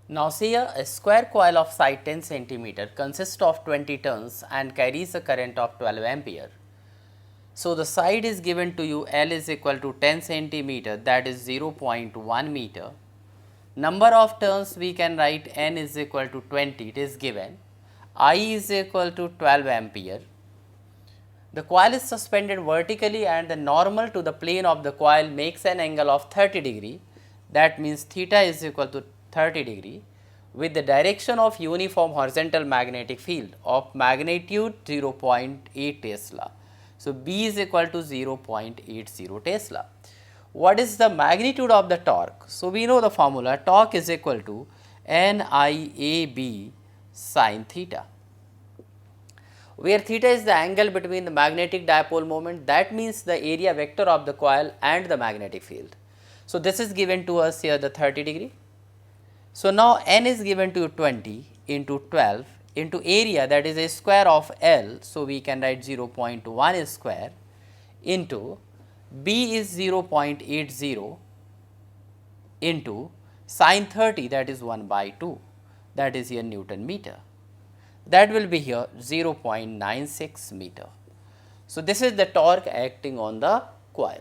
Now see a square coil of side 10 centimeter consists of 20 turns and carries a current of 12 ampere. So the side is given to you, L is equal to 10 centimeter, that is 0.1 meter. Number of turns we can write N is equal to 20, it is given. I is equal to 12 ampere. The coil is suspended vertically and the normal to the plane of the coil makes an angle of 30 degree, that means theta is equal to 30 degree with the direction of uniform horizontal magnetic field of magnitude 0.8 Tesla. So, B is equal to 0.80 Tesla. What is the magnitude of the torque? So, we know the formula, torque is equal to NIAB sin theta, where theta is the angle between the magnetic dipole moment, that means the area vector of the coil and the magnetic field. So, this is given to us here the 30 degree. So, now N is given to 20 into 12 into area, that is a square of L. So, we can write 0.1 square into B is 0.80 into sin 30, that is 1 by 2, that is here Newton meter, that will be here 0.96 meter. So, this is the torque acting on the coil.